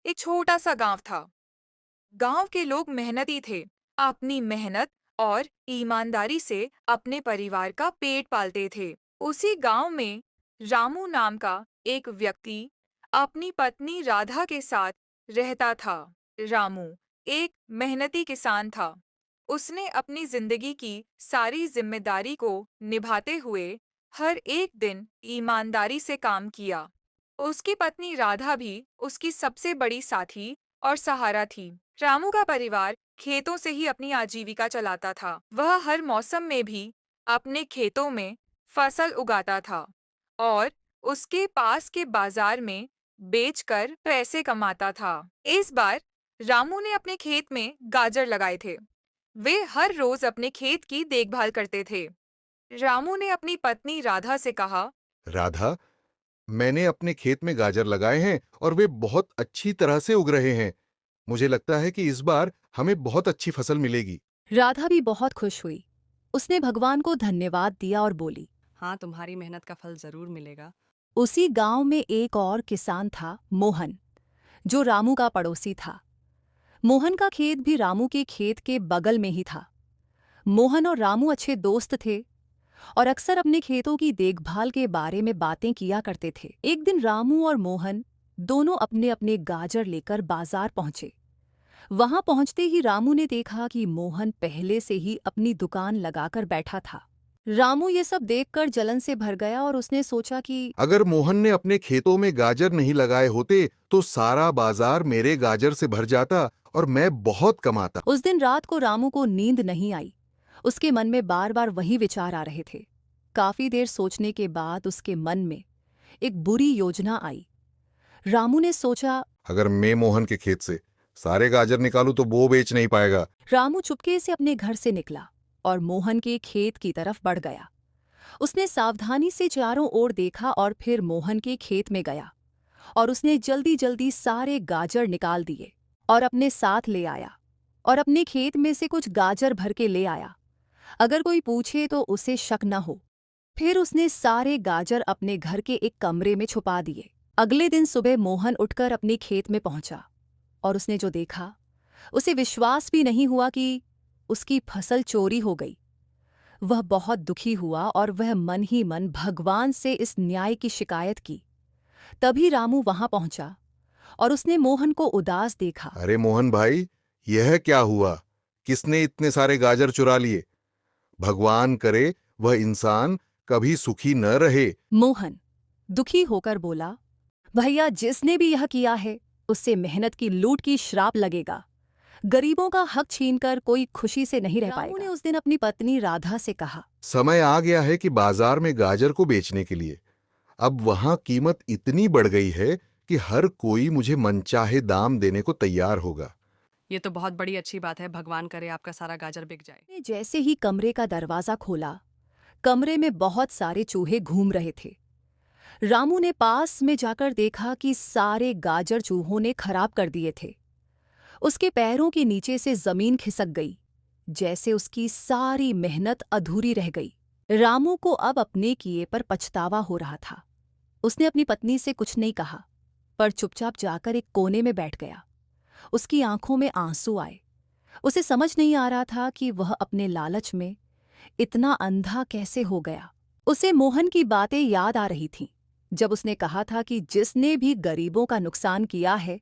एक छोटा सा गांव था। गांव के लोग मेहनती थे। अपनी मेहनत और ईमानदारी से अपने परिवार का पेट पालते थे। उसी गांव में रामू नाम का एक व्यक्ति अपनी पत्नी राधा के साथ रहता था। रामू एक मेहनती किसान था। उसने अपनी जिंदगी की सारी जिम्मेदारी को निभाते हुए हर एक दिन ईमानदारी से काम किया। उसकी पत्नी राधा भी उसकी सबसे बड़ी साथी और सहारा थी। रामू का परिवार खेतों से ही अपनी आजीविका चलाता था। वह हर मौसम में भी अपने खेतों में फसल उगाता था और उसके पास के बाजार में बेचकर पैसे कमाता था। इस बार रामू ने अपने खेत में गाजर लगाए थे। वे हर रोज अपने खेत की देखभाल करते थे। रामू ने अपनी पत्नी राधा से कहा, राधा, मैंने अपने खेत में गाजर लगाए हैं और वे बहुत अच्छी तरह से उग रहे हैं। मुझे लगता है कि इस बार हमें बहुत अच्छी फसल मिलेगी। राधा भी बहुत खुश हुई। उसने भगवान को धन्यवाद दिया और बोली, हाँ, तुम्हारी मेहनत का फल जरूर मिलेगा। उसी गांव में एक और किसान था, मोहन, जो रामू का पड़ोसी था। मोहन का खेत भी रामू के खेत के बगल में ही था। मोहन और रामू अच्छे दोस्त थे और अक्सर अपने खेतों की देखभाल के बारे में बातें किया करते थे। एक दिन रामू और मोहन दोनों अपने अपने गाजर लेकर बाजार पहुंचे। वहां पहुंचते ही रामू ने देखा कि मोहन पहले से ही अपनी दुकान लगाकर बैठा था। रामू ये सब देखकर जलन से भर गया और उसने सोचा कि अगर मोहन ने अपने खेतों में गाजर नहीं लगाए होते तो सारा बाजार मेरे गाजर से भर जाता और मैं बहुत कमाता। उस दिन रात को रामू को नींद नहीं आई। उसके मन में बार बार वही विचार आ रहे थे। काफी देर सोचने के बाद उसके मन में एक बुरी योजना आई। रामू ने सोचा। अगर मैं मोहन के खेत से सारे गाजर निकालूं तो वो बेच नहीं पाएगा। रामू चुपके से अपने घर से निकला और मोहन के खेत की तरफ बढ़ गया। उसने सावधानी से चारों ओर देखा और फिर मोहन के खेत में गया और उसने जल्दी जल्दी सारे गाजर निकाल दिए और अपने साथ ले आया और अपने खेत में से कुछ गाजर भर के ले आया। अगर कोई पूछे तो उसे शक न हो। फिर उसने सारे गाजर अपने घर के एक कमरे में छुपा दिए। अगले दिन सुबह मोहन उठकर अपने खेत में पहुंचा और उसने जो देखा उसे विश्वास भी नहीं हुआ कि उसकी फसल चोरी हो गई। वह बहुत दुखी हुआ और वह मन ही मन भगवान से इस न्याय की शिकायत की। तभी रामू वहां पहुंचा और उसने मोहन को उदास देखा। अरे मोहन भाई, यह क्या हुआ? किसने इतने सारे गाजर चुरा लिए? भगवान करे वह इंसान कभी सुखी न रहे। मोहन दुखी होकर बोला, भैया, जिसने भी यह किया है उससे मेहनत की लूट की श्राप लगेगा। गरीबों का हक छीनकर कोई खुशी से नहीं रह पाएगा। रामू ने उस दिन अपनी पत्नी राधा से कहा, समय आ गया है कि बाजार में गाजर को बेचने के लिए। अब वहां कीमत इतनी बढ़ गई है कि हर कोई मुझे मनचाहे दाम देने को तैयार होगा। ये तो बहुत बड़ी अच्छी बात है। भगवान करे आपका सारा गाजर बिक जाए। ने जैसे ही कमरे का दरवाजा खोला, कमरे में बहुत सारे चूहे घूम रहे थे। रामू ने पास में जाकर देखा कि सारे गाजर चूहों ने खराब कर दिए थे। उसके पैरों के नीचे से जमीन खिसक गई, जैसे उसकी सारी मेहनत अधूरी रह गई। रामू को अब अपने किए पर पछतावा हो रहा था। उसने अपनी पत्नी से कुछ नहीं कहा, पर चुपचाप जाकर एक कोने में बैठ गया। उसकी आंखों में आंसू आए। उसे समझ नहीं आ रहा था कि वह अपने लालच में इतना अंधा कैसे हो गया। उसे मोहन की बातें याद आ रही थीं, जब उसने कहा था कि जिसने भी गरीबों का नुकसान किया है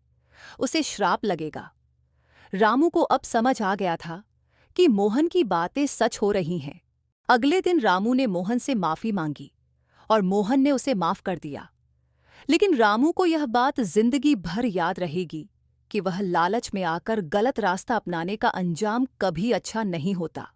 उसे श्राप लगेगा। रामू को अब समझ आ गया था कि मोहन की बातें सच हो रही हैं। अगले दिन रामू ने मोहन से माफी मांगी और मोहन ने उसे माफ कर दिया। लेकिन रामू को यह बात जिंदगी भर याद रहेगी कि वह लालच में आकर गलत रास्ता अपनाने का अंजाम कभी अच्छा नहीं होता।